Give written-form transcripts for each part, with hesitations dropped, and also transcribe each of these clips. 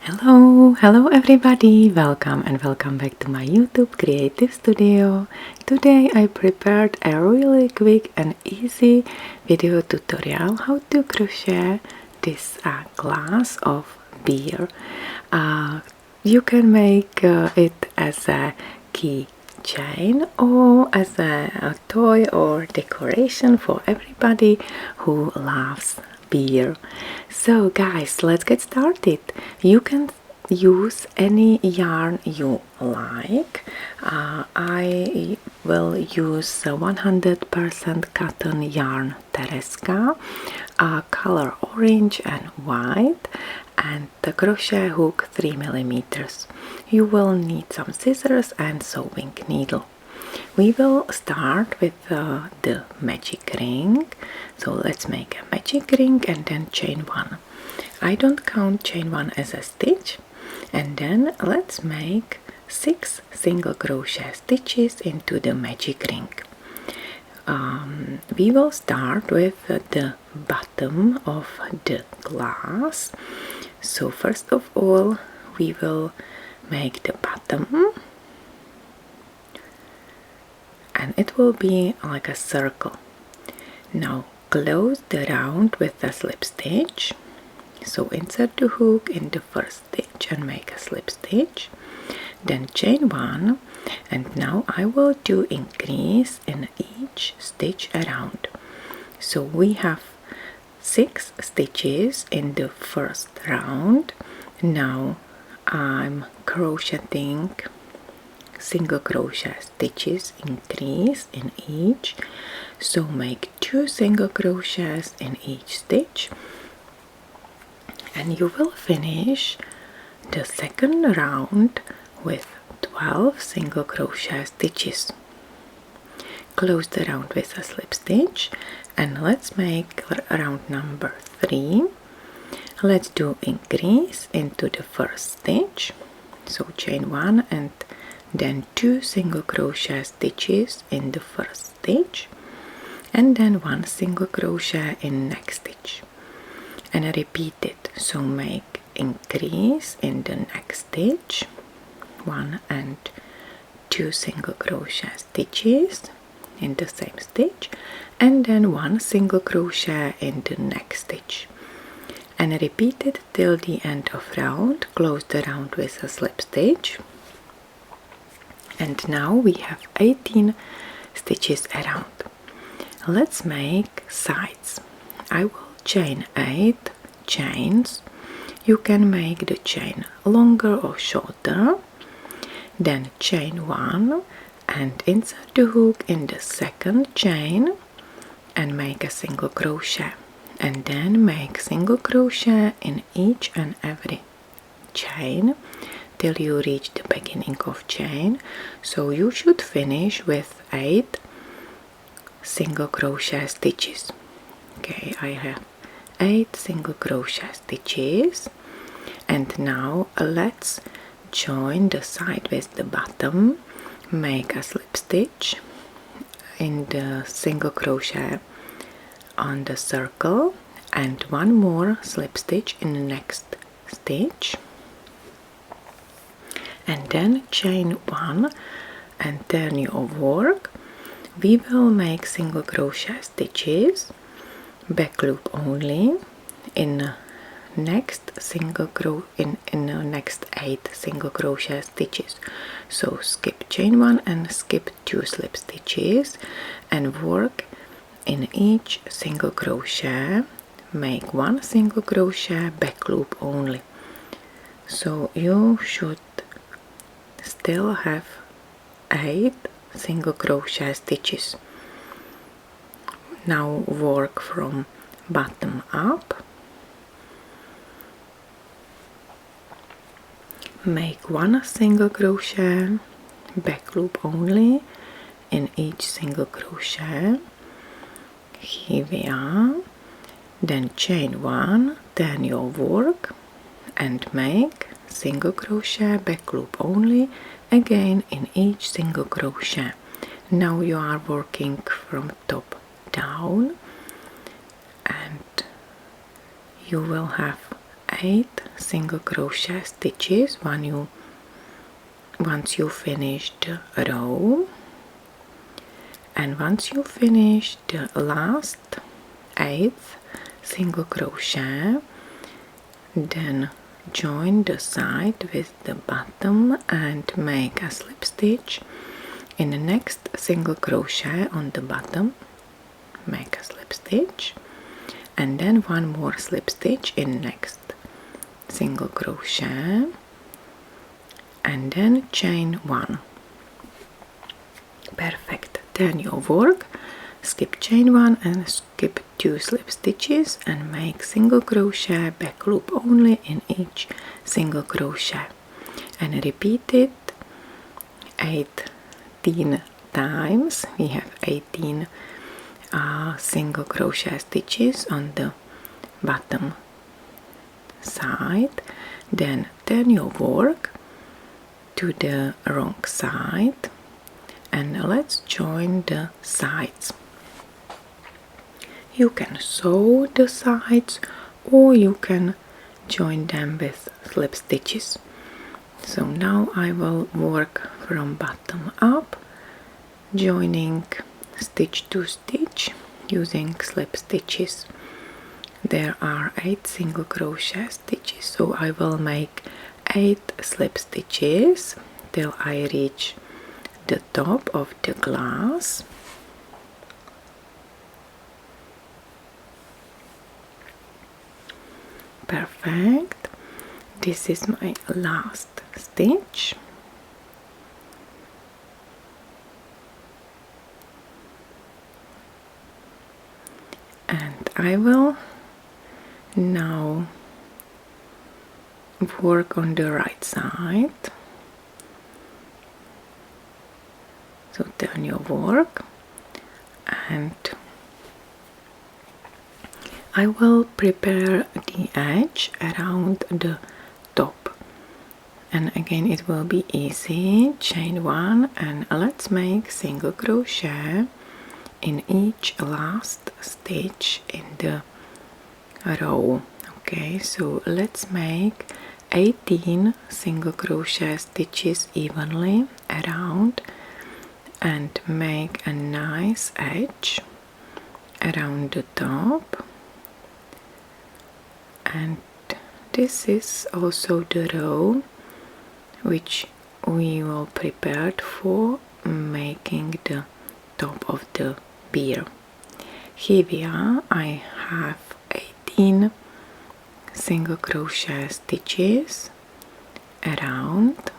Hello everybody, welcome back to my YouTube creative studio. Today I prepared a really quick and easy video tutorial how to crochet this glass of beer. You can make it as a keychain or as a toy or decoration for everybody who loves beer. So guys, let's get started. You can use any yarn you like. I will use 100% cotton yarn Terezka, color orange and white, and the crochet hook 3 mm. You will need some scissors and sewing needle. We will start with the magic ring. So let's make a magic ring and then chain one. I don't count chain one as a stitch. And then let's make 6 single crochet stitches into the magic ring. We will start with the bottom of the glass. So first of all we will make the bottom, and it will be like a circle. Now close the round with a slip stitch. So insert the hook in the first stitch and make a slip stitch, then chain one, and now I will do increase in each stitch around. So we have 6 stitches in the first round. Now I'm crocheting single crochet stitches, increase in each, so make 2 single crochets in each stitch, and you will finish the second round with 12 single crochet stitches. Close the round with a slip stitch, and let's make round number 3. Let's do increase into the first stitch, so chain 1 and then 2 single crochet stitches in the first stitch, and then 1 single crochet in next stitch, and repeat it. So make increase in the next stitch, 1 and 2 single crochet stitches in the same stitch, and then 1 single crochet in the next stitch, and repeat it till the end of round. Close the round with a slip stitch. And now we have 18 stitches around. Let's make sides. I will chain 8 chains. You can make the chain longer or shorter. Then chain 1 and insert the hook in the second chain and make a single crochet, and then make single crochet in each and every chain till you reach the beginning of chain. So you should finish with 8 single crochet stitches. Okay, I have 8 single crochet stitches, and now let's join the side with the bottom. Make a slip stitch in the single crochet on the circle, and 1 more slip stitch in the next stitch, and then chain 1 and turn your work. We will make single crochet stitches, back loop only, in next in the next 8 single crochet stitches. So skip chain 1 and skip 2 slip stitches and work in each single crochet. Make 1 single crochet, back loop only. So you should still have 8 single crochet stitches. Now work from bottom up. Make 1 single crochet, back loop only in each single crochet. Here we are. Then chain 1, turn your work and make single crochet, back loop only again in each single crochet. Now you are working from top down, and you will have 8 single crochet stitches once you finish the row, and once you finish the last 8th single crochet, then join the side with the bottom and make a slip stitch in the next single crochet on the bottom. Make a slip stitch and then one more slip stitch in next single crochet and then chain 1. Perfect. Turn your work, skip chain 1 and skip 2 slip stitches and make single crochet back loop only in each single crochet, and repeat it 18 times. We have 18 single crochet stitches on the bottom side. Then turn your work to the wrong side and let's join the sides. You can sew the sides or you can join them with slip stitches. So now I will work from bottom up, joining stitch to stitch using slip stitches. There are 8 single crochet stitches, so I will make 8 slip stitches till I reach the top of the glass. Perfect. This is my last stitch. And I will now work on the right side. So turn your work and I will prepare the edge around the top, and again it will be easy. Chain 1 and let's make single crochet in each last stitch in the row. Okay, so let's make 18 single crochet stitches evenly around and make a nice edge around the top. And this is also the row which we will prepare for making the top of the beer. Here we are. I have 18 single crochet stitches around.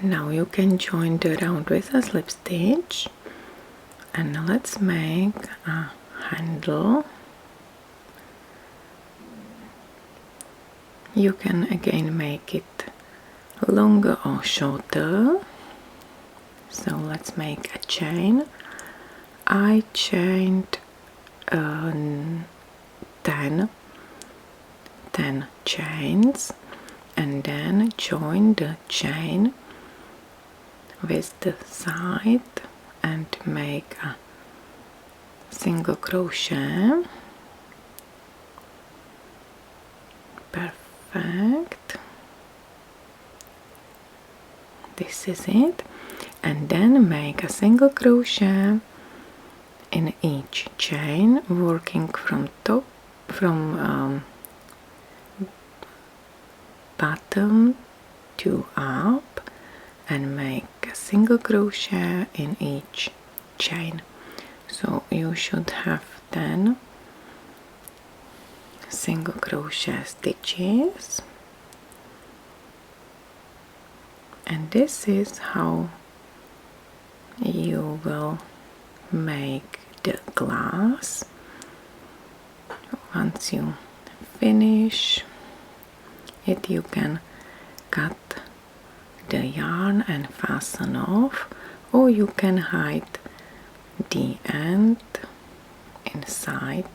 Now you can join the round with a slip stitch, and let's make a handle. You can again make it longer or shorter. So let's make a chain. I chained 10 chains and then join the chain with the side and make a single crochet. Perfect. This is it. And then make a single crochet in each chain, working from bottom to up, and make a single crochet in each chain. So you should have 10 single crochet stitches, and this is how you will make the glass. Once you finish it, you can cut the yarn and fasten off, or you can hide the end inside.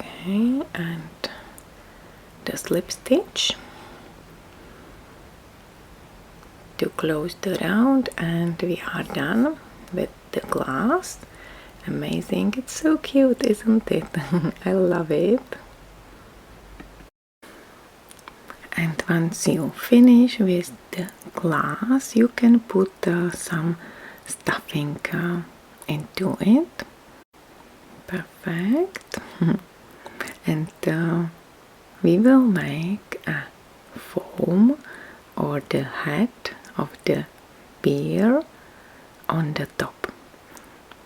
Okay, and the slip stitch. to close the round, and we are done with the glass. Amazing, it's so cute, isn't it? I love it. And once you finish with the glass, you can put some stuffing into it. Perfect. And we will make a foam or the head of the beer on the top.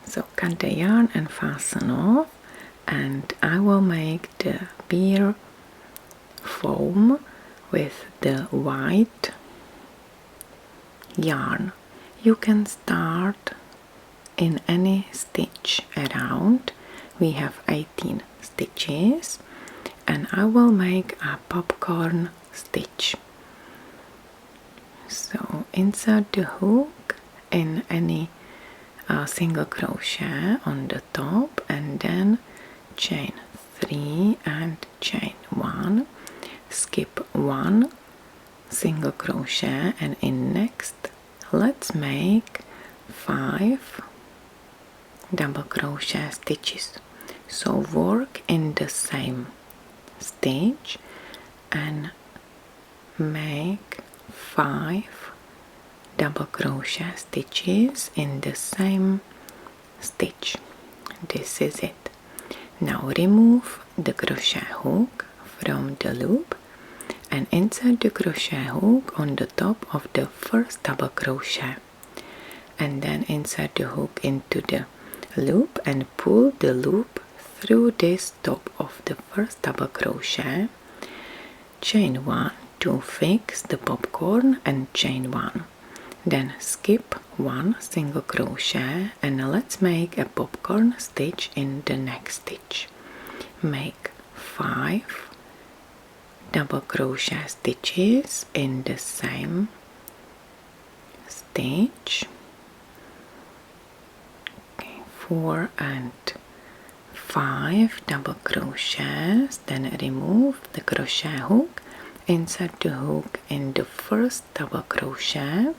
So cut the yarn and fasten off, and I will make the beer foam with the white yarn. You can start in any stitch around. We have 18 stitches, and I will make a popcorn stitch. So insert the hook in any single crochet on the top, and then chain 3 and chain 1, skip 1 single crochet, and in next let's make 5 double crochet stitches. So work in the same stitch and make 5 double crochet stitches in the same stitch. This is it. Now remove the crochet hook from the loop and insert the crochet hook on the top of the first double crochet, and then insert the hook into the loop and pull the loop through this top of the first double crochet, chain 1 to fix the popcorn, and chain 1, then skip 1 single crochet, and let's make a popcorn stitch in the next stitch. Make 5 double crochet stitches in the same stitch. 4 and 5 double crochets, then remove the crochet hook, insert the hook in the first double crochet,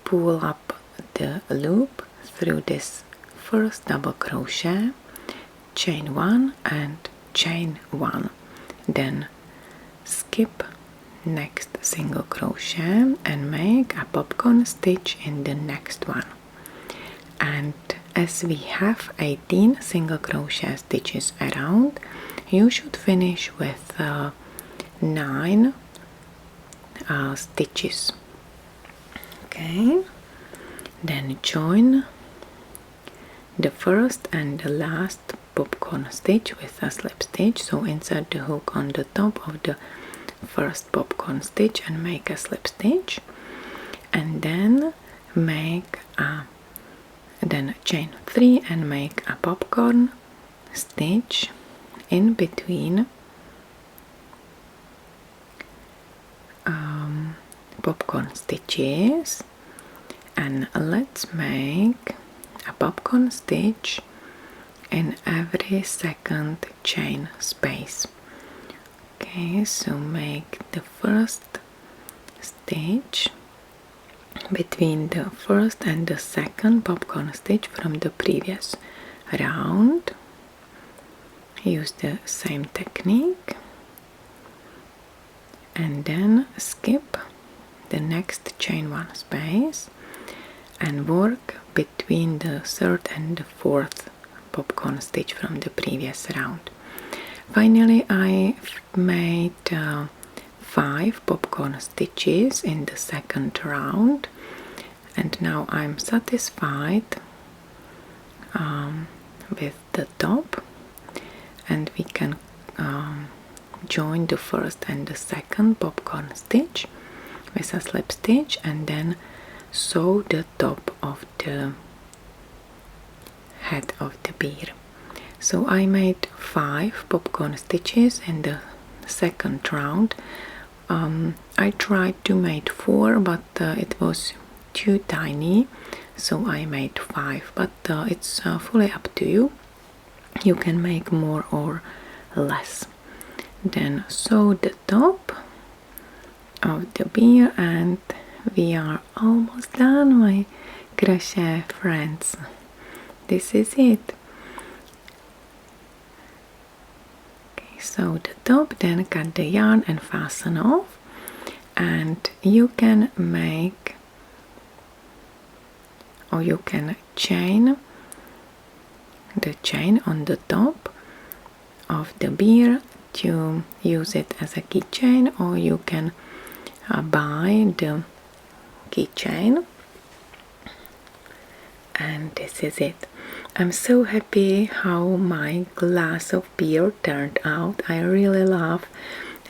pull up the loop through this first double crochet, chain 1 and chain 1, then skip next single crochet and make a popcorn stitch in the next one. And as we have 18 single crochet stitches around, you should finish with 9 stitches. Okay, then join the first and the last popcorn stitch with a slip stitch. So insert the hook on the top of the first popcorn stitch and make a slip stitch, and then make a chain 3 and make a popcorn stitch in between popcorn stitches, and let's make a popcorn stitch in every second chain space. Okay, so make the first stitch between the first and the second popcorn stitch from the previous round. Use the same technique, and then skip the next chain 1 space and work between the third and the fourth popcorn stitch from the previous round. Finally, I made 5 popcorn stitches in the second round, and now I'm satisfied with the top, and we can join the first and the second popcorn stitch with a slip stitch, and then sew the top of the head of the beer. So I made 5 popcorn stitches in the second round. I tried to make 4, but it was too tiny, so I made 5, but it's fully up to you. You can make more or less. Then sew the top of the beer, and we are almost done, my crochet friends. This is it. Okay, so the top, then cut the yarn and fasten off, and you can make, or you can chain the chain on the top of the beer to use it as a keychain, or you can buy the keychain. And this is it. I'm so happy how my glass of beer turned out. I really love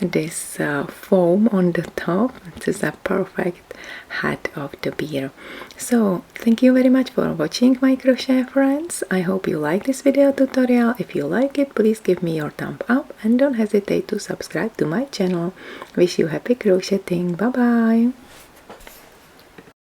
this foam on the top. This is a perfect hat of the beer. So thank you very much for watching, my crochet friends. I hope you like this video tutorial. If you like it, please give me your thumb up and don't hesitate to subscribe to my channel. Wish you happy crocheting. Bye bye.